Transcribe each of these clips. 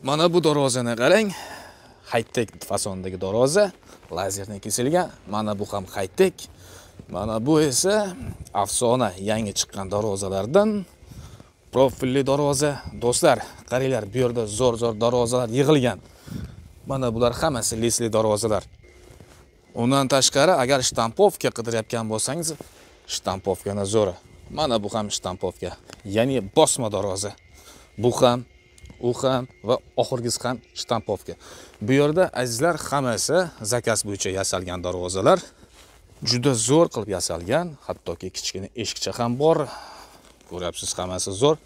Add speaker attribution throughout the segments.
Speaker 1: Mana bu darvozani qarang. High-tech fasondagi darvoza, lazerdan kesilgan. Mana bu ham high-tech. Mana bu esa afsona yangi chiqqan darvozalardan profilli darvoza. Do'stlar, qaranglar, bu yerda zo'r darvozalar yig'ilgan. Mana bular hammasi lesli darvozalar. Undan tashqari, agar shtampovka qidirayotgan bo'lsangiz, shtampovkani zo'ri. Mana bu ham shtampovka, ya'ni bosma darvoza. Bu ham, u ham va oxirgisi ham shtampovka. Bu yerda azizlar hammasi zakaz bo'yicha yasalgan darvozalar. Juda zo'r qilib yasalgan, hattoki kichkina eshikcha ham bor. Ko'ryapsiz, hammasi zo'r.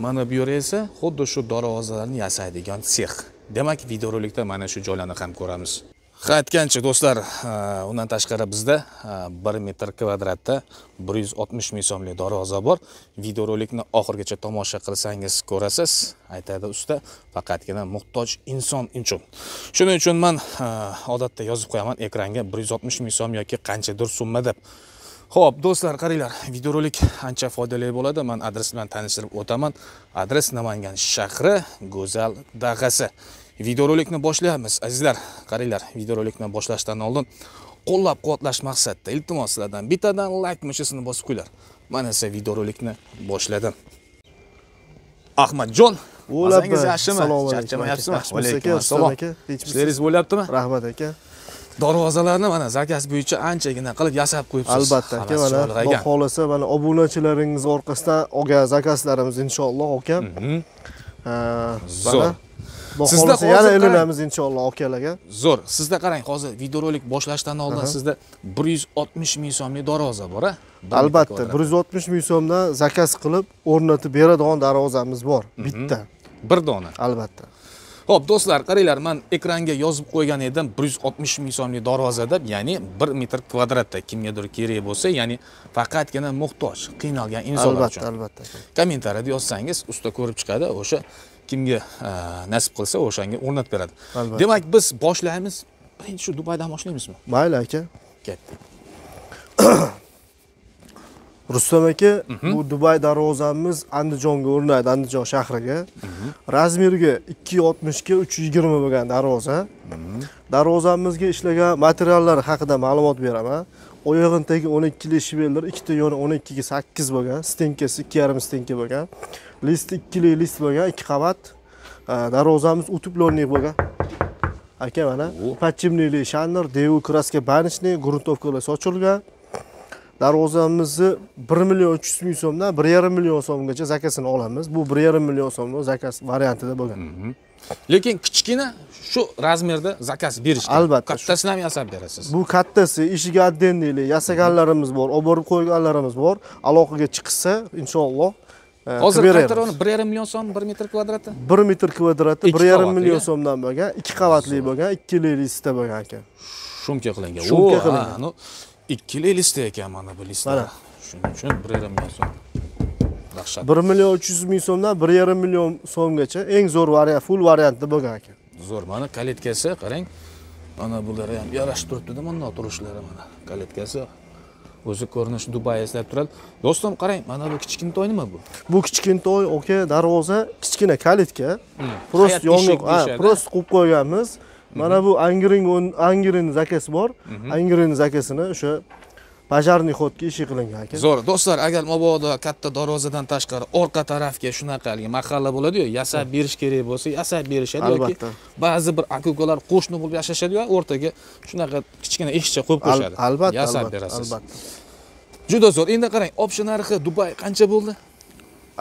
Speaker 1: Mana bu yer esa xuddi shu darvozalarni yasaydigan sex. Demak, videorolikda mana shu joylarni ham ko'ramiz. Aytgancha do'stlar, undan tashqari bizda 1 metr kvadratda 160 ming so'mlik darvoza bor. Videorolikni oxirigacha tomosha qilsangiz ko'rasiz. Aytadi usta, faqatgina muhtoj inson uchun. Shuning uchun men odatda yozib qo'yaman ekranga 160 ming so'm yoki qanchadir summa deb. Xo'p, do'stlar, qaranglar, videorolik ancha foydali bo'ladi. Men adres bilan tanishtirib o'taman. Adres Namangan shahri, Go'zal dag'asi. Videorolikni boshlaymiz. Azizlar, qaranglar, videorolikni boshlashdan oldin qo'llab-quvvatlash maqsadida iltimos sizlardan bittadan like mushasini bosib qo'yinglar. Mana esa videorolikni boshladim. Ahmadjon, o'zingiz yaxshimi? Charchamayapsizmi?
Speaker 2: Alaykum assalom.
Speaker 1: Ishlaringiz bo'lyaptimi?
Speaker 2: Rahmat aka.
Speaker 1: Darvozalarni mana zakaz bo'yicha anchagina qilib yasab qo'yibsiz.
Speaker 2: Albatta aka, mana Xudo xolasa mana obunachilaringiz orqasidan olgan zakazlarimiz inshaalloh aka. Zo'r. Sizda yana ilinamiz inshaalloh akalarga.
Speaker 1: Zo'r. Sizda qarang, hozir videorolik boshlashdan oldin sizda 160 ming so'mlik darvoza bor-a?
Speaker 2: Albatta, 160 ming so'mdan zakaz qilib o'rnatib beradigan darvozamiz bor, bitta.
Speaker 1: Bir dona.
Speaker 2: Albatta.
Speaker 1: Xo'p, do'stlar, qaranglar, men ekranga yozib qo'ygan edim 160 ming so'mlik darvoza deb, ya'ni 1 metr kvadratda kimgadir kerak bo'lsa, ya'ni faqatgina muhtoj, qiynalgan insonlar uchun.
Speaker 2: Albatta.
Speaker 1: Kommentariyada yozsangiz, usta ko'rib chiqadi, o'sha kimga nasib qilsa o'shanga o'rnatib beradi. Demak, biz boshlaymiz. Birinchi shu Dubaydan boshlaymizmi?
Speaker 2: Mayli aka.
Speaker 1: Ketdik.
Speaker 2: Rustam aka, bu Dubay darvozamiz Andijonga o'rnaydi, Andijon shahriga. Razmeriga 260 ga 320 bo'lgan darvoza. Darvozamizga ishlagan materiallar haqida ma'lumot beraman. Oyog'indagi 12 li shivellar, ikkita yoni 12 ga 8 bo'lgan, stenkasi 2,5 stenka bo'lgan. List 2 li list bo'lgan, 2 qavat. Darvozamiz utuplonlik bo'lgan. Aka mana подчимный shanner, devu kraska banishniy, gruntovkalar sochilgan. Darvozamizni 1 million 300 ming so'mdan 1,5 million so'mgacha zakasini olamiz. Bu 1,5 million so'mlik zakaz variantida bo'lgan.
Speaker 1: Lekin kichkina shu razmerda zakaz berish kerak.
Speaker 2: Albatta.
Speaker 1: Kattasini ham yasab berasiz.
Speaker 2: Bu kattasi, ishiga addenli yasaganlarimiz bor, olib borib qo'yganlarimiz bor. Aloqaga chiqsa, inshaalloh
Speaker 1: hozir qantaroni 1,5 million so'm 1 metr kvadratda?
Speaker 2: 1 metr kvadratda 1,5 million so'mdan bo'lgan, 2 qavatli bo'lgan, 2 li listda bo'lgan ekan.
Speaker 1: Shumka qilingan.
Speaker 2: Shumka qilingan.
Speaker 1: 2 li listda ekan mana bu listlar. Shuning uchun 1,5 million so'm. Dahshat.
Speaker 2: 1 million 300 ming so'mdan 1,5 million so'mgacha eng zo'r variant, full variantda bo'lgan ekan.
Speaker 1: Zo'r. Mana kalitkasi, qarang. Mana bular ham yarashib turibdi-da, mana turishlari mana. Kalitkasi o'zi ko'rinish Dubay eslab turadi. Do'stim, qarang, mana bu kichkintoy nima bu?
Speaker 2: Bu kichkintoy aka darvoza, kichkina kalitka. Prost yonib, prost qo'yib qo'yganmiz. Mana bu Angirin zakasi bor. Angirin zakasini o'sha bajarniy xodga ishi qilingan ekan.
Speaker 1: Zo'r. Do'stlar, agar mabodo katta darvozadan tashqari orqa tarafga shunaqalik mahalla bo'ladi-yu, yasab berish kerak bo'lsa, yasab berishadi yoki ba'zi bir akukalar qo'shni bo'lib yashashadi-yu, o'rtaga shunaqa kichkina eshikcha qo'yib qo'yishadi.
Speaker 2: Albatta,
Speaker 1: yasab berasiz. Albatta. Juda zo'r. Endi qarang, option narxi Dubay qancha bo'ldi?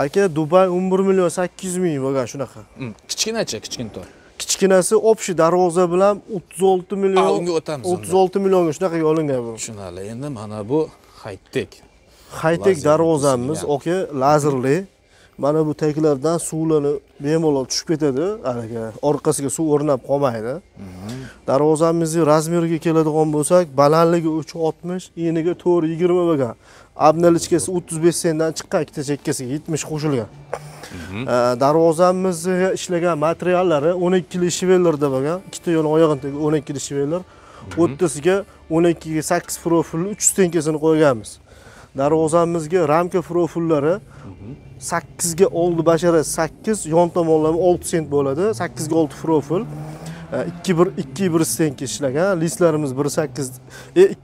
Speaker 2: Aka, Dubay 11 million 800 ming bo'lgan shunaqa.
Speaker 1: Kichkinacha, kichkintoy.
Speaker 2: Kichkinasi общий darvoza bilan 36 million.
Speaker 1: Unga o'tamiz.
Speaker 2: 36 millionga shunaqa olingan bu.
Speaker 1: Tushunarli. Endi mana bu high-tech.
Speaker 2: High-tech darvozamiz aka, lazerli. Mana bu teklardan suvlarni bemalol tushib ketadi, anaga orqasiga suv o'rnab qolmaydi. Darvozamizning razmeriga keladigan bo'lsak, balandligi 360, eniga 420 bo'lgan. Abnalichkasi 35 sendan chiqqan, ikkita chekkasiga 70 qo'shilgan. Darvozamizga ishlagan materiallari 12 li shivellarda bo'lgan. Ikkita yon oyog'idagi 12 li shivellar, o'rtasiga 12 ga 8 profilli 3 stenkasini qo'yganmiz. Darvozamizga ramka profillari 8 ga oldi bashara 8, yon tomonlama 6 sent bo'ladi. 8 ga 6 profil. 2-1 stenka ishlagan. Listlarimiz 1.8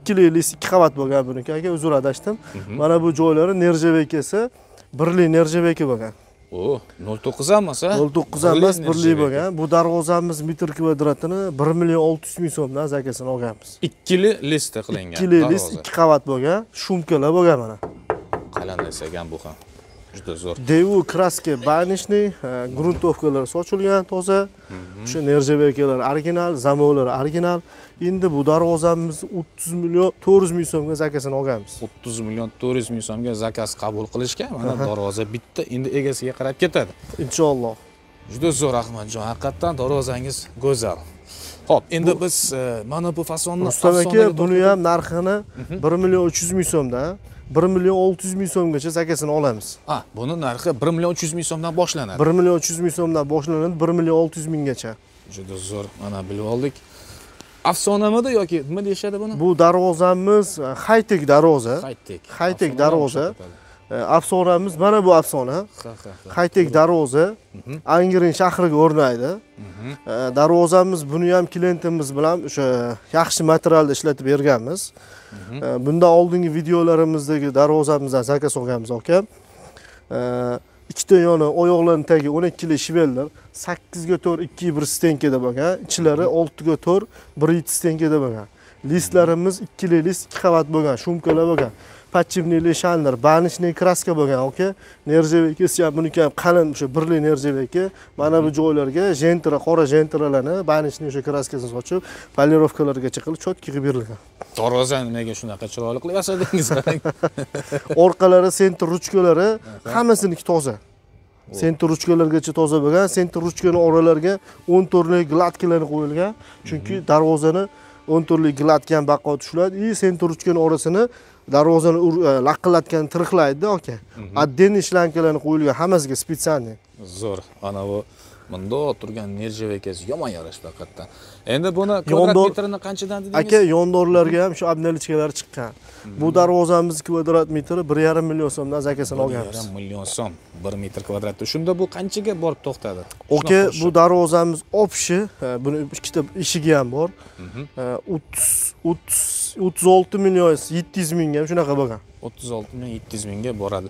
Speaker 2: 2li list 2 qavat bo'lgan buniki aka, uzr adashdim. Mana bu joylari nerjavekasi 1li nerjaveki bo'lgan.
Speaker 1: O, 0.9 emas, ha?
Speaker 2: 0.9 emas, 1li bo'lgan. Bu darvozamiz metr kvadratini 1 million 600 ming so'mdan zakasini olganmiz.
Speaker 1: 2li list qilingan.
Speaker 2: 2li list 2 qavat bo'lgan, shumkalar bo'lgan mana.
Speaker 1: Qalin ekan bu ham. Juda zo'r.
Speaker 2: Devu kraska banishniy, gruntovkalar sochilgan toza. O'sha nerjavekalar original, zamovlar original. Endi bu darvozamiz 30 million 400 ming so'mga zakasini olganmiz.
Speaker 1: 30 million 400 ming so'mga zakaz qabul qilishgan. Mana darvoza bitta, endi egasiga qarab ketadi.
Speaker 2: Inshaalloh.
Speaker 1: Juda zo'r Ahmadjon, haqiqatan darvozangiz go'zal. Xo'p, endi biz mana bu fasonni
Speaker 2: Rustam aka, buni ham narxini 1 million 300 ming so'mdan 1 million 600 ming so'mgacha zakasini olamiz.
Speaker 1: Ha, buni narxi 1 million 300 ming so'mdan boshlanadi.
Speaker 2: 1 million 300 ming so'mdan boshlanadi, 1 million 600 minggacha.
Speaker 1: Juda zo'r, mana bilib oldik. Afsonamidi yoki nima deyishadi buni?
Speaker 2: Bu darvozamiz high-tech darvoza. High-tech darvoza. Afsonamiz mana bu afsona. High-tech darvoza. Angren shahriga o'rnaydi. Darvozamiz buni ham klientimiz bilan o'sha yaxshi materialda ishlatib berganmiz. Bundan oldingi videolarimizdagi darvozamizdan zakaz olganmiz aka. Ikkita yoni oyoqlarning tagi 12 li shivellar, 8 ga 4 2-1 stenkada bo'lgan, ichlari 6 ga 4 1.7 stenkada bo'lgan. Listlarimiz 2 li list 2 qavat bo'lgan, shumkalar bo'lgan. Patchivniy shanlar, banishniy kraska bo'lgan aka. Nerjavekasi ham buniki ham qalin o'sha 1 li nerjaveki. Mana bu joylarga jentira, qora jentiralarni banishniy o'sha kraskasini sochib, polirovkalargacha qilib chotki qilib berilgan.
Speaker 1: Darvozani nimaga shunaqa chiroyli qilib yasadingiz qarang.
Speaker 2: Orqalari sentr ruchkalari hammasiniki toza. Sentr ruchkalargacha toza bo'lgan. Sentr ruchkaning oralariga 10 turli gladkalar qo'yilgan. Chunki darvozani 10 turli gladkan baqqo tushiladi. Sentr ruchkaning orasini darvozani laqillatgan tiriqlaydi aka. Отдельный shlankalarni qo'yilgan, hammasiga spesialniy.
Speaker 1: Zo'r. Ana bu bundoq turgan nerjavekasi yomon yarashdi haqiqatdan. Endi buni kvadrat metrini qanchadan dedingiz?
Speaker 2: Aka, yondorlarga ham shu obnalichkalar chiqqan. Bu darvozamiz kvadrat metri 1,5 million so'mdan zakasini olganmiz.
Speaker 1: 1,5 million so'm 1 metr kvadratda. Shunda bu qanchaga borib to'xtadi?
Speaker 2: Aka, bu darvozamiz opshi, buni ikkita eshigi ham bor. 36 million 700 mingga shunaqa bo'lgan.
Speaker 1: 36 million 700 mingga boradi.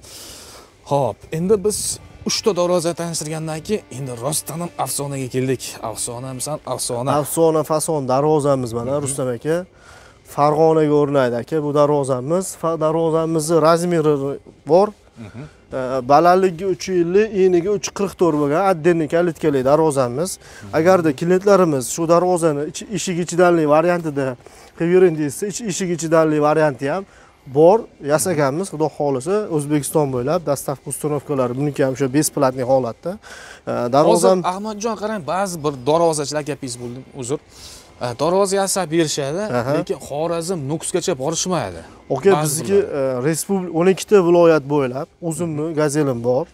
Speaker 1: Xo'p, endi biz 3 ta darvoza tanishtirgandan keyin endi rostdan ham afsonaga keldik. Afsonamisan, afsona.
Speaker 2: Afsona fason darvozamiz mana Rustam aka. Farg'onaga o'rnaydi aka bu darvozamiz. Darvozamizning razmeri bor. Balandligi 350, eniga 344 bo'lgan отдельный kalitkali darvozamiz. Agarda klientlarimiz shu darvozani eshik ichidanli variantida qilib bering desa, eshik ichidanli varianti ham bor, yasaganmiz, xudo xolisa, O'zbekiston bo'ylab dastavka ustanovkalari buniki ham o'sha besplatniy holatda.
Speaker 1: Darvozam Ahmadjon qarang, ba'zi bir darvozachilar gapingiz bo'ldi, uzr. Darvoza yasab berishadi, lekin Xorazm, Nukusgacha borishmaydi.
Speaker 2: Aka, bizniki respublika 12 ta viloyat bo'ylab o'zimni gazelim bor.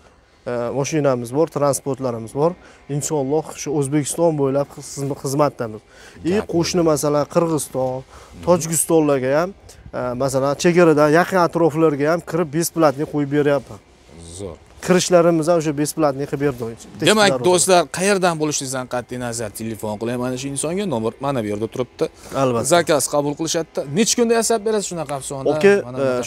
Speaker 2: Mashinamiz bor, transportlarimiz bor. Inshaalloh shu O'zbekiston bo'ylab xizmatdamiz. Qo'shni masalan Qirg'iziston, Tojikistonlarga ham masalan chegaradan yaqin atroflarga ham kirib besplatniy qo'yib beryapman.
Speaker 1: Zo'r.
Speaker 2: Kirishlarimiz ham o'sha besplatniy qilib berdik.
Speaker 1: Demak, do'stlar, qayerdan bo'lishingizdan qat'iy nazar telefon qiling, mana shu insonga nomer mana bu yerda turibdi.
Speaker 2: Albatta.
Speaker 1: Zakaz qabul qilishadi. Necha kunda yasab berasiz shunaqa afsona?
Speaker 2: Aka,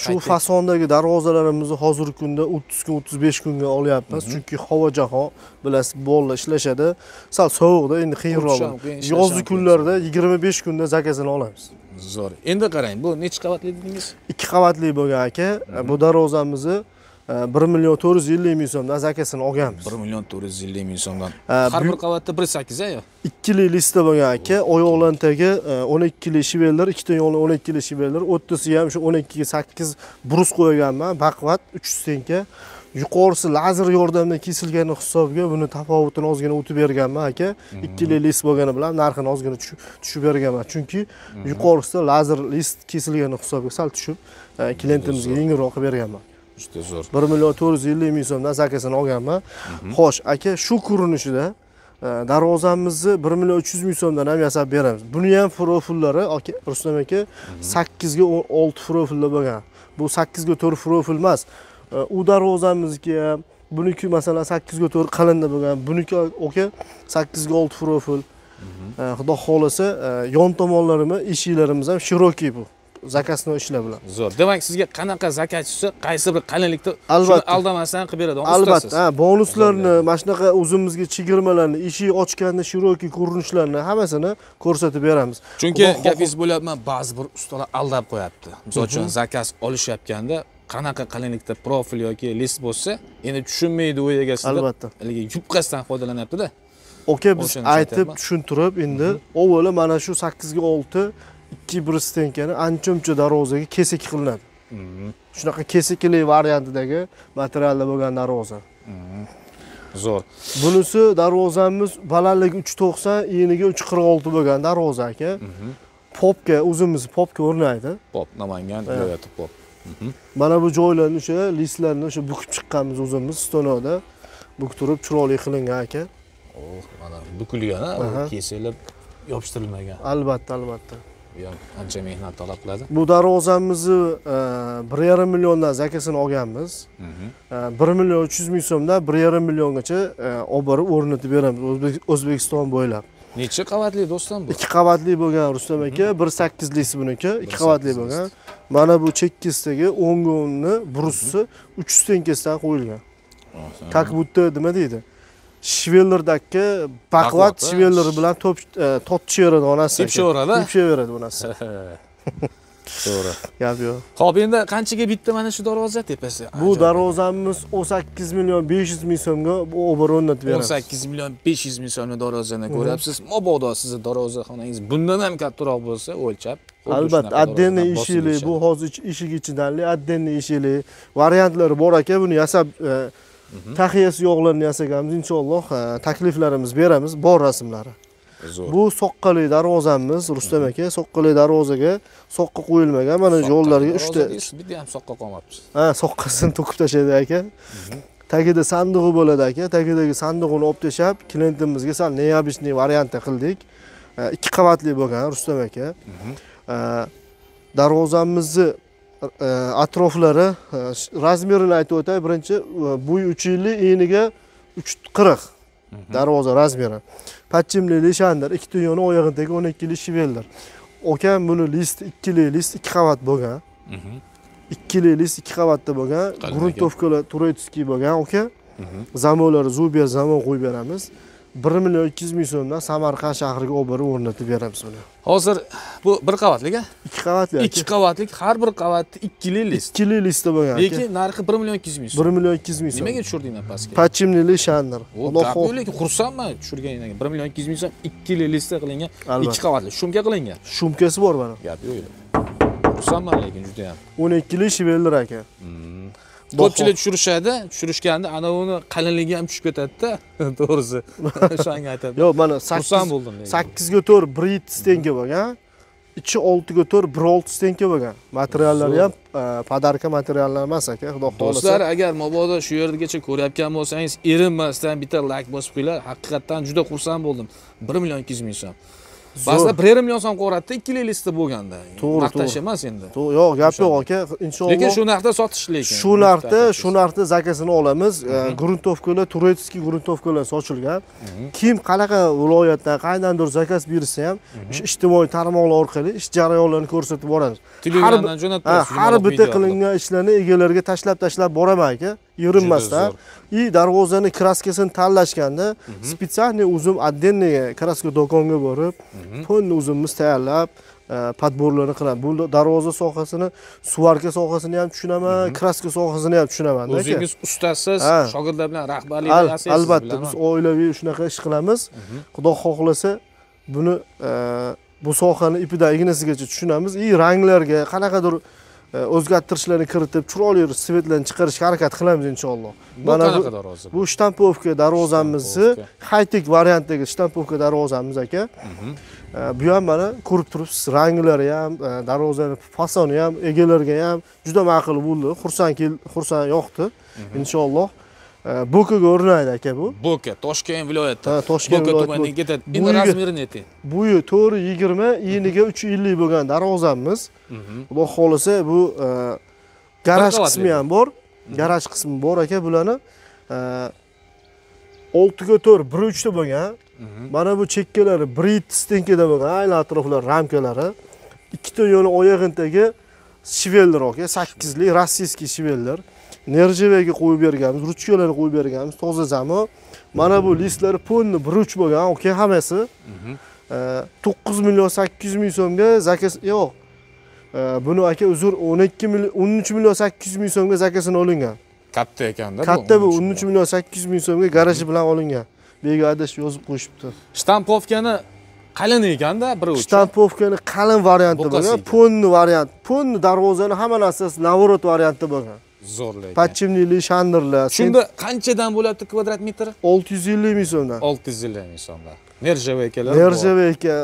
Speaker 2: shu fasondagi darvozalarimizni hozirgi kunda 30 kun, 35 kunga olyapmiz. Chunki havo jahon bilasiz, bolalar ishlashadi. Sal sovuqda, endi qiyinroq. Yozgi kunlarda 25 kunda zakazini olamiz.
Speaker 1: Zo'r. Endi qarang, bu necha qavatli dedingiz?
Speaker 2: 2 qavatli bo'lgan aka. Bu darvozamizni 1 million 450 ming so'mdan zakasini olganmiz.
Speaker 1: 1 million 450 ming so'mdan. Har bir qavatda 1.8 a yo?
Speaker 2: 2 li lista bo'lgan aka. Oyoqlarning tagi 12 li shivellar, ikkita yoni 12 li shivellar, o'rtasi ham shu 12 ga 8 brus qo'yganman, baqvat 300 tenka. Yuqorisi lazer yordamida kesilgani hisobiga buni tafovutini ozgina o'tib berganman aka. 2 li list bo'lgani bilan narxini ozgina tushib berganman. Chunki yuqorisida lazer list kesilgani hisobiga sal tushib, klientimizga yengilroq qilib berganman.
Speaker 1: Juda zo'r.
Speaker 2: 1 million 450 ming so'mdan zakasini olganman. Xo'sh, aka, shu ko'rinishida darvozamizni 1 million 300 ming so'mdan ham yasab beramiz. Buni ham profillari Rustam aka 8 ga 6 profilda bo'lgan. Bu 8 ga 4 profil emas. U darvozamizga ham buniki masalan 8 ga 4 qalinda bo'lgan. Buniki aka 8 ga 6 profil. Xudo xolasa yon tomonlarimiz, eshiklarimiz ham shirokiy bu. Zakasni ishlar bilan.
Speaker 1: Zo'r. Demak, sizga qanaqa zakat tushsa, qaysi bir qalinlikda shuni aldamasdan qilib beradi, ustasiz.
Speaker 2: Albatta, bonuslarni, mana shunaqa o'zimizga chegirmalarni, eshik ochganda shirokiy ko'rinishlarni hammasini ko'rsatib beramiz.
Speaker 1: Chunki gapingiz bo'lyapman, ba'zi bir ustalar aldab qo'yapti. Misol uchun zakaz olishayotganda qanaqa qalinlikda profil yoki list bo'lsa, endi tushunmaydi u egasida.
Speaker 2: Albatta.
Speaker 1: Haligi yubqasidan foydalanyapti-da.
Speaker 2: Oka, biz aytib tushuntirib, endi avvalo mana shu 8 ga 6 2 stenkani ancha-muncha darvozaga kesik qilinadi. Shunaqa kesikli variantidagi materialda bo'lgan darvoza.
Speaker 1: Zo'r.
Speaker 2: Bunisi darvozamiz balandligi 3.90, eniga 3.46 bo'lgan darvoza aka. Popga, o'zimiz popga o'rnaydi.
Speaker 1: Pop, Namangan viloyati pop.
Speaker 2: Mana bu joylarni o'sha listlarni o'sha bukib chiqqanmiz o'zimiz stonoda. Buktirib chiroyli qilingan aka.
Speaker 1: Mana bukilgan, kesilib yopishtirilmagan.
Speaker 2: Albatta, albatta.
Speaker 1: Ancha mehnat talab qiladi.
Speaker 2: Bu darvozamizni 1,5 milliondan zakasini olganmiz. 1 million 300 ming so'mdan 1,5 milliongacha olib borib o'rnatib beramiz O'zbekiston bo'ylab.
Speaker 1: Necha qavatli do'stim bu?
Speaker 2: 2 qavatli bo'lgan Rustam aka, 1.8 lisi buniki, 2 qavatli bo'lgan. Mana bu chekkisidagi o'ng'onni brusi 300 tenkasidan qo'yilgan. Как будто nima deydi? Shvellardagi baqvat shvellar bilan tortishaveradi onasi.
Speaker 1: Tepshaveradi.
Speaker 2: Tepshaveradi onasi.
Speaker 1: To'g'ri.
Speaker 2: Gap yo'q.
Speaker 1: Xo'p, endi qanchaga bitta mana shu darvoza tepasi?
Speaker 2: Bu darvozamiz 18 million 500 ming so'mga bu obor o'rnatib beramiz.
Speaker 1: 18 million 500 ming so'mga darvozani ko'ryapsiz. Mabodo sizni darvozaxonangiz bundan ham kattaroq bo'lsa, o'lchab.
Speaker 2: Albatta, addenni eshikli, bu hozir eshik ichidanli addenni eshikli variantlari bor aka. Buni yasab tahiyasi yo'qlarni yasaganmiz, inshaalloh takliflarimiz beramiz, bor rasmlari. Bu soqqali darvozamiz, Rustam aka, soqqali darvozaga soqqa qo'yilmagan. Mana yo'llarga 3 ta
Speaker 1: bitta ham soqqa qolmabsiz.
Speaker 2: Soqqasini to'kib tashlaydi aka. Tagida sandig'i bo'ladi aka. Tagidagi sandig'ini olib tashab, klientimizga sal neobishniy variantda qildik. 2 qavatli bo'lgan Rustam aka. Darvozamizni atroflari razmerini aytib o'tay. Birinchi bo'y 3 yilli, eniga 3.40 darvoza razmeri. Patchimli lishandar, 2 tunyoni oyog'idagi 12 li shiveldir. Okam buni list 2 list 2 qavat bo'lgan. 2 list 2 qavatda bo'lgan. Gruntovkalar turetskiy bo'lgan oka. Zamonlari Zuber zamon qo'yib beramiz. 1 million 200 ming so'mdan Samarqand shahriga olib borib o'rnatib beramiz buni.
Speaker 1: Hozir bu bir qavatliga?
Speaker 2: 2 qavatli.
Speaker 1: 2 qavatlik, har bir qavatda 2 list.
Speaker 2: 2 listda bo'lgan.
Speaker 1: Lekin narxi 1 million 200 ming so'm.
Speaker 2: 1 million 200 ming so'm.
Speaker 1: Nimaga tushirdinglar pastga?
Speaker 2: Patchimli lishandar.
Speaker 1: Xudo xohlasa, lekin xursandman tushirganiga. 1 million 200 ming so'm 2 listda qilingan, 2 qavatli, shumka qilingan.
Speaker 2: Shumkasi bor mana.
Speaker 1: Gap yo'q. Xursandman lekin juda ham.
Speaker 2: 12 li shiveldir aka.
Speaker 1: Ko'pchilik tushirishadi, tushirishganda ana uni qalinligi ham tushib ketadi-da, to'g'risi. Shunga aytadi.
Speaker 2: Yo'q, mana 8 ga 4 1.7 stenka bo'lgan. Ichi 6 ga 4 1.6 stenka bo'lgan. Materiallari ham podarka materiallar emas aka, xudo xolasa.
Speaker 1: Do'stlar, agar mabodo shu yergacha ko'rayotgan bo'lsangiz, erinmasdan bitta like bosib qo'yinglar. Haqiqatan juda xursand bo'ldim. 1 million 200 ming so'm. Ba'zida 1,5 million so'm qo'ratdi, 2 listda bo'lganda. Maqtash emas endi.
Speaker 2: Yo'q, gap yo'q aka, inshaalloh.
Speaker 1: Lekin shu narxda sotish lekin.
Speaker 2: Shu narxda zakasini olamiz. Gruntovkalar, turetskiy gruntovkalar sochilgan. Kim qanaqa viloyatdan qaydandir zakas bersa ham, ijtimoiy tarmoqlar orqali ish jarayonlarini ko'rsatib boramiz.
Speaker 1: Telefondan jo'natib turasiz.
Speaker 2: Har bitta qilingan ishlarni egalariga tashlab boraman aka. Yerinmasdan. Darvozani kraskasini tanlashganda spesialniy o'zim отдельный kraska do'konga borib, to'nni o'zimiz tayyorlab, podborlarni qilamiz. Bu darvoza sohasini, suvarka sohasini ham tushunaman, kraska sohasini ham tushunaman-da aka.
Speaker 1: O'zingiz ustasiz, shogirdlar bilan rahbarlik qilasiz.
Speaker 2: Albatta, biz oilaviy shunaqa ish qilamiz. Xudo xohlasa, buni bu sohani ipidan ignasigacha tushunamiz. Ranglarga qanaqadir o'zgartirishlarni kiritib, chiroyli svetlarni chiqarishga harakat qilamiz inshaalloh.
Speaker 1: Mana bu darvoza.
Speaker 2: Bu shtampovka darvozamizni, high-tech variantdagi shtampovka darvozamiz aka. Bu ham mana ko'rib turibsiz, ranglari ham, darvozaning fasoni ham, egalarga ham juda ma'qul bo'ldi. Xursand yoqdi inshaalloh. Bo'kaga o'rnaydi aka bu.
Speaker 1: Bo'ka, Toshkent viloyati.
Speaker 2: Ha, Toshkent
Speaker 1: Bo'ka
Speaker 2: viloyati.
Speaker 1: tumaniga ketadi.
Speaker 2: Bu
Speaker 1: Endi
Speaker 2: uyga-
Speaker 1: razmerini ayting.
Speaker 2: Bo'yi 420, eniga 350 bo'lgan darvozamiz. Xudo xolisa bu garaj
Speaker 1: qavatli.
Speaker 2: qismi ham bor. Garaj qismi bor aka, bularni 6 ga 4, 1.3 ta bo'lgan. Mana bu chekkalari Brit stenkada bo'lgan, aynan atroflar ramkalari. Ikkita yo'li oyog'indagi shiveldir aka, 8 lik rossiyskiy shiveldir. Nerjevaga qo'yib berganmiz, ruchkalarni qo'yib berganmiz, toza zamo. Mana bu listlari ponni 1.3 bo'lgan, aka, hammasi. 9 million 800 ming so'mga zakaz yo'q. Buni aka uzr 13 million 800 ming so'mga zakazini olingan.
Speaker 1: Katta ekanda bu.
Speaker 2: Katta bu 13 million 800 ming so'mga garaji bilan olingan. Begadash yozib qo'yishibdi.
Speaker 1: Shtampovkani qalin ekanda, bir uch.
Speaker 2: Shtampovkani qalin varianti
Speaker 1: Buqasi
Speaker 2: bo'lgan,
Speaker 1: ekan.
Speaker 2: ponni variant. Ponni darvozani hamma narsasi navorot varianti bo'lgan.
Speaker 1: Zo'r lekin.
Speaker 2: Podchimnili shandirlar.
Speaker 1: Shunda qanchadan bo'ladi kvadrat metr?
Speaker 2: 650 ming so'mdan.
Speaker 1: 650 ming so'mdan. Nerjaveykalar.
Speaker 2: Nerjaveyka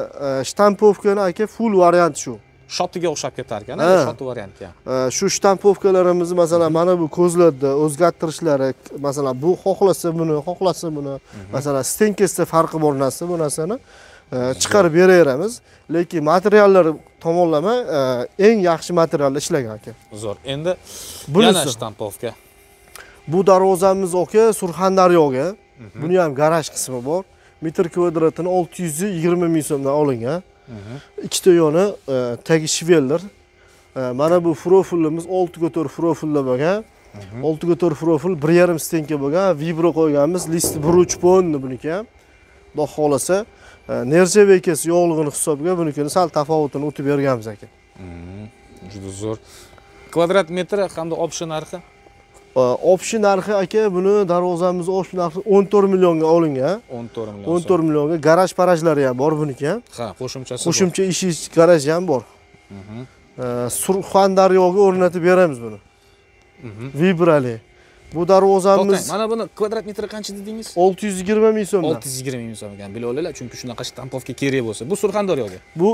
Speaker 2: shtampovkani aka full variant shu.
Speaker 1: Shotiga o'xshab ketar ekan,
Speaker 2: Ha.
Speaker 1: shoti variantga.
Speaker 2: Shu shtampovkalarimizni masalan mana bu ko'zlarda o'zgartirishlari, masalan bu xohlasa buni, xohlasa buni, masalan stenkasida farqi bor narsa, bu narsani chiqarib beraveramiz. Lekin materiallar tomonlama eng yaxshi materialda ishlagan aka.
Speaker 1: Zo'r. Endi
Speaker 2: Bunisi.
Speaker 1: yana shtampovka.
Speaker 2: Bu darvozamiz aka Surxondaryoga. Buni ham garaj qismi bor. Metr kvadratini 620 ming so'mdan olingan. Ikkita yoni tagi shiveldir. Mana bu profilimiz 6 ga 4 profilda bo'lgan. 6 ga 4 profil 1.5 stenka bo'lgan. Vibro qo'yganmiz. List 1.3 ponni buniki ham. Xudo xolasa nerjeveykasi yo'qligini hisobiga bunikini sal tafovutini o'tib berganmiz aka.
Speaker 1: Juda zo'r. Kvadrat metri hamda option narxi?
Speaker 2: Option narxi aka, buni darvozamiz option narxi 14 millionga olingan.
Speaker 1: 14 million.
Speaker 2: 14 millionga garaj parajlari ham bor buniki ham.
Speaker 1: Ha, qo'shimchasi.
Speaker 2: Qo'shimcha ish garaji ham bor. Surxondaryoga o'rnatib beramiz buni. Vibrali. Bu darvozamiz
Speaker 1: Mana buni kvadrat metri qancha dedingiz?
Speaker 2: 620 ming so'mdan.
Speaker 1: 620 ming so'm ekan. Bilib olinglar, chunki shunaqa shtampovka kerak bo'lsa. Bu Surxondaryoga.
Speaker 2: Bu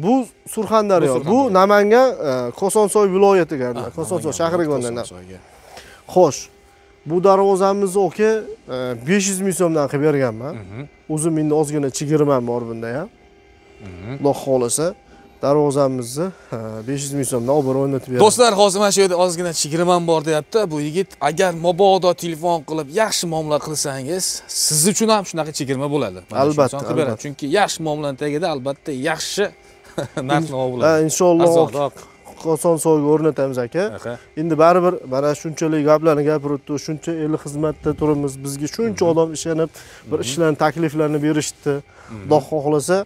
Speaker 2: bu Surxondaryo. Bu Namangan, Kosonsoy viloyatiga, Kosonsoy shahriga o'rnatilgan. Xo'sh. Bu darvozamizni aka 500 ming so'mdan qilib berganman. O'zim endi ozgina chigirmam bor bunda ham. Xudo xolasa darvozamizni 500 ming so'mdan olib borib o'rnatib beraman.
Speaker 1: Do'stlar, hozir mana shu yerda ozgina chigirmam bor deyapti. Bu yigit agar mabodo telefon qilib yaxshi muomala qilsangiz, siz uchun ham shunaqa chigirma bo'ladi.
Speaker 2: Albatta,
Speaker 1: qilib beradi. Chunki yaxshi muomalaning tagida albatta yaxshi narx-navo bo'ladi.
Speaker 2: Inshaalloh Kosonsoyga o'rnatamiz aka. Endi baribir mana shunchalik gaplarni gapiribdi, shuncha el xizmatda turibmiz. Bizga shuncha odam ishonib, bir ishlarni takliflarni berishdi. Xudo xohlasa,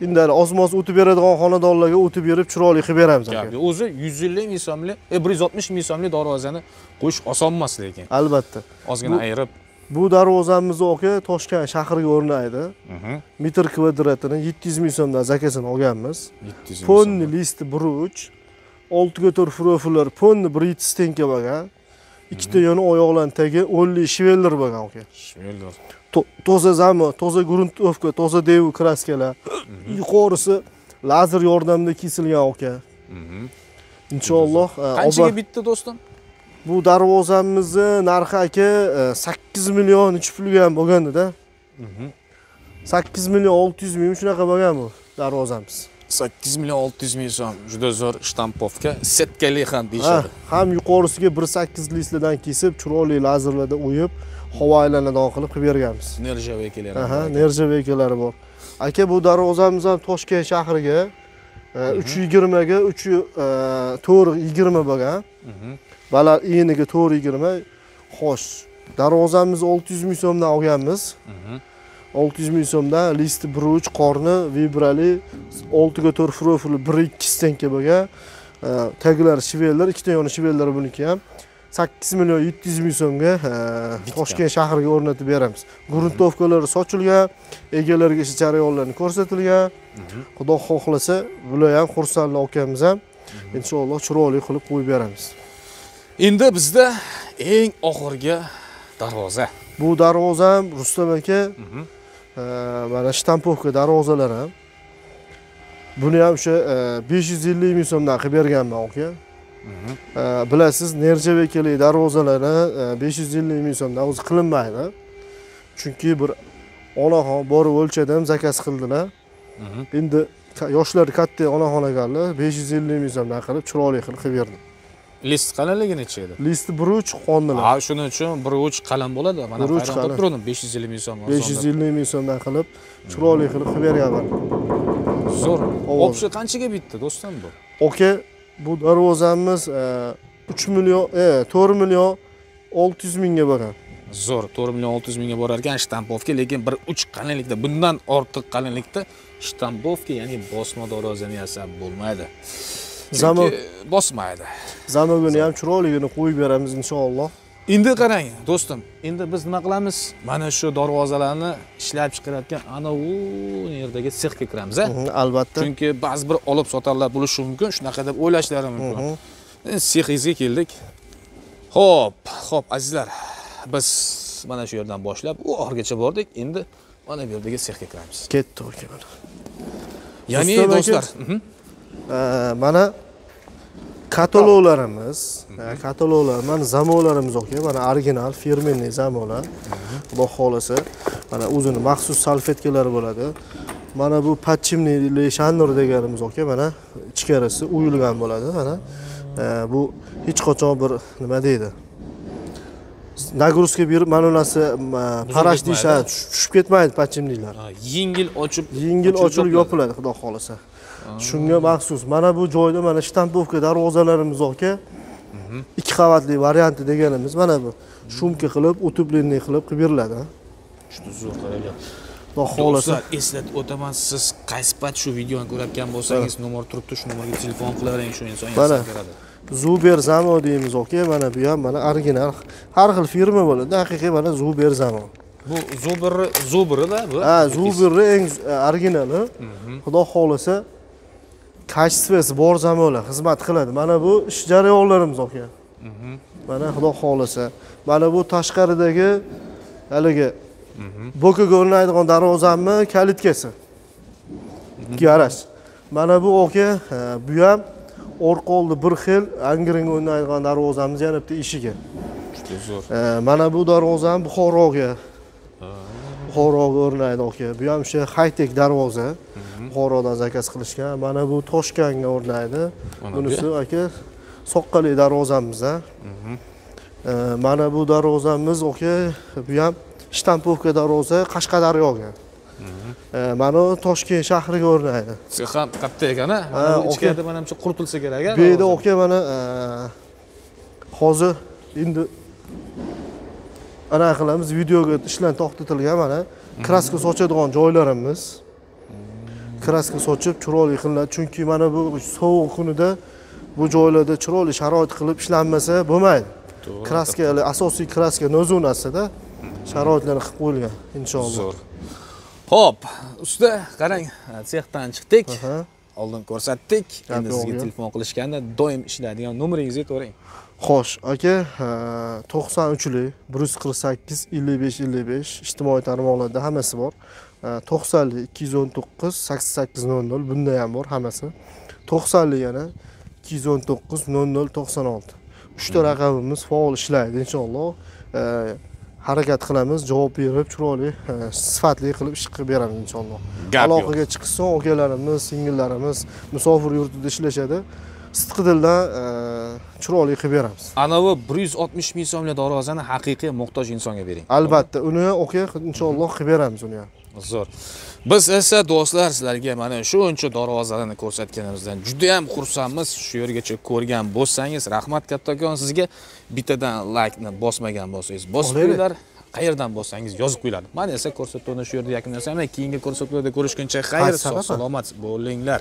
Speaker 2: endi osmos o'tib beradigan xonadonlarga o'tib berib chiroyli qilib beramiz aka.
Speaker 1: O'zi 150 ming so'mlik, 160 ming so'mlik darvozani qo'yish oson emas lekin.
Speaker 2: Albatta.
Speaker 1: Ozgina ayirib.
Speaker 2: Bu darvozamizni aka Toshkent shahriga o'rnaydi. Metr kvadratini 700 ming so'mdan zakazini olganmiz. Ponni listi 1.3, 6 ga 4 profillar, ponni Brit stenka bo'lgan. Ikkita yoni oyoqlarning tagi 10 shiveldir bo'lgan aka.
Speaker 1: Shiveldir.
Speaker 2: Toza zamo, toza gruntovka, toza dev kraskalar. Yuqorisi lazer yordamida kesilgan aka. Inshaalloh.
Speaker 1: Qanchaga bitdi do'stim?
Speaker 2: Bu darvozamizni narxi aka 8 million 3 pulga ham bo'lganda-da. 8 million 600 ming shunaqa bo'lgan bu darvozamiz.
Speaker 1: 8 million 600 ming so'm. Juda zo'r shtampovka, setkali ham deyishadi.
Speaker 2: Ham yuqorisiga 1.8 listlardan kesib, chiroyli lazerlarda o'yib, havo aylanadigan qilib berganmiz.
Speaker 1: Nerjaveykalari.
Speaker 2: Nerjaveykalari bor. Aka, bu darvozamiz ham Toshkent shahriga 320 ga 420 bo'lgan. Baland eniga 420. Xo'sh, darvozamiz 600 ming so'mdan olganmiz. 600 ming so'mdan listi 1.3 qorni vibrali 6 ga 4 profili 1.2 stenka bo'lgan. Taglari shivellar, ikkita yoni shivellar buniki ham 8 million 700 ming so'mga Toshkent shahriga o'rnatib beramiz. Gruntovkalari sochilgan, egalariga ish jarayonlarini ko'rsatilgan. Xudo xohlasa, bular ham xursandlar akamiz ham. Inshaalloh chiroyli qilib qo'yib beramiz.
Speaker 1: Endi bizda eng oxirgi darvoza.
Speaker 2: Bu darvoza ham Rustam aka, mana shtampovka darvozalar ham. Buni ham o'sha 550 ming so'mdan qilib berganman aka. Bilasiz, nerjavekili darvozalarni 550 ming so'mdan o'zi qilinmaydi. Chunki bir onaxon borib o'lchadim, zakaz qildilar. Endi yoshlar katta onaxonagarlar 550 ming so'mdan qilib, chiroyli qilib berdim.
Speaker 1: List qalinligi necha edi?
Speaker 2: Listi 1.3 qondilar.
Speaker 1: Ha, shuning uchun 1.3 qalam bo'ladi. Mana hayron turdim 550 ming so'm.
Speaker 2: 550 ming so'mdan qilib, chiroyli qilib berganman.
Speaker 1: Zo'r. Opsi qanchaga bitdi do'stim bu?
Speaker 2: Oka, bu darvozamiz 3 million, 4 million 600 mingga borgan.
Speaker 1: Zo'r, 4 million 600 mingga borar ekan shtampovka, lekin 1.3 qalinlikda, bundan ortiq qalinlikda shtampovka, ya'ni bosma darvozani yasab bo'lmaydi. Zamon bosmaydi.
Speaker 2: Zamogini ham chiroyligini qo'yib beramiz inshaalloh.
Speaker 1: Endi qarang, do'stim, endi biz nima qilamiz? Mana shu darvozalarni ishlab chiqarayotgan ana u yerdagi sexga kiramiz, a?
Speaker 2: Albatta.
Speaker 1: Chunki ba'zi bir olib sotarlar bo'lishi mumkin, shunaqa deb o'ylashlari mumkin. Sexingizga keldik. Xo'p, azizlar, biz mana shu yerdan boshlab u orgacha bordik. Endi mana bu yerdagi sexga kiramiz.
Speaker 2: Ketdik aka mana.
Speaker 1: Ya'ni do'stlar,
Speaker 2: mana kataloglarimiz, mana zamolarimiz aka, mana original firmenniy zamolar. Xudo xolasa, mana o'zini maxsus salfetkalari bo'ladi. Mana bu подчимный shandur deganimiz aka, mana ichkarisi uyilgan bo'ladi, mana. Bu hech qachon bir nima deydi? Nagruska berib, mana unasi parash deyshadi, tushib ketmaydi подчимныйlar.
Speaker 1: Yengil
Speaker 2: ochilib yopiladi, xudo xolasa. Shunga maxsus. Mana bu joyda mana shtampovka darvozalarimiz aka. 2 qavatli varianti deganimiz mana bu. Shumka qilib, utublenniy qilib beriladi.
Speaker 1: Juda zo'r qaranglar.
Speaker 2: Xudo xolasa,
Speaker 1: eslatib o'taman, siz qaysi pat shu videoni ko'rayotgan bo'lsangiz, nomer turibdi, shu nomerga telefon qilavering, shu inson yasab beradi. Zuber Zamo deymiz aka, mana bu ham mana original, har xil firma bo'ladi. Haqiqiy mana Zuber Zamo. Bu Zuberda bu. Ha, Zuberning eng originali. Xudo xolasa kачествоsi bor zamolar xizmat qiladi. Mana bu ish jarayonlarimiz aka. Mana xudo xolasa, mana bu tashqaridagi haligi bokaga o'rnaydigan darvozamni kalitkasi. Garaj. Mana bu aka, bu ham orqoldi bir xil angring o'rnaydigan darvozamiz yana bitta eshigi. Juda zo'r. Mana bu darvozam Buxoroga o'rnaydi aka. Bu ham o'sha high-tech darvoza. Buxorodan zakaz qilishgan. Mana bu Toshkentga o'rnaydi. Bunisi aka soqqali darvozamiz a. Mana bu darvozamiz aka, bu ham shtampovka darvoza Qashqadaryoga. Mana Toshkent shahriga o'rnaydi. Siz ham katta ekan-a? Mana bu ichkarida menimcha quritilsa kerak-a? Bu yerda aka mana hozir endi ana qilamiz, videoga ishlar to'xtatilgan mana kraska sochadigan joylarimiz. Kraska sochib chiroyli qilinadi, chunki mana bu sovuq kunida bu joylarda chiroyli sharoit qilib ishlanmasa bo'lmaydi. Kraska, asosiy kraska nozonasida sharoitlarni qilib qo'yilgan inshaalloh. Zo'r. Xo'p, usta qarang, sexdan chiqdik. Oldin ko'rsatdik. Endi sizga telefon qilishganda doim ishlaydigan nomeringizni aytavering. Xo'sh, aka, 93lik 148 55 55 ijtimoiy tarmoqlarda hammasi bor. 90lik 219 8800 bunda ham bor hammasi. 90lik yana 219 00 96. 3 ta raqamimiz faol ishlaydi inshaalloh. Harakat qilamiz, javob berib, chiroyli, sifatli qilib ish qilib beramiz inshaalloh. Aloqaga chiqishsin, okalarimiz, singillarimiz musofir yurtida ishlashadi. Sidqidildan chiroyli qilib beramiz. Anavi 160 ming so'mlik darvozani haqiqiy muhtoj insonga bering. Albatta, uni aka inshaalloh qilib beramiz uni ham. Zo'r. Biz esa do'stlar sizlarga mana shuncha darvozalarni ko'rsatganimizdan juda ham xursandmiz. Shu yergacha ko'rgan bo'lsangiz, rahmat kattakon sizga. Bittadan like-ni bosmagan bo'lsangiz, bosib qo'yinglar. Qayerdan bo'lsangiz yozib qo'yiladi. Men esa ko'rsatuvni shu yerda yakunlasam, keyingi ko'rsatuvlarda ko'rishguncha xayr, sog' salomat bo'linglar.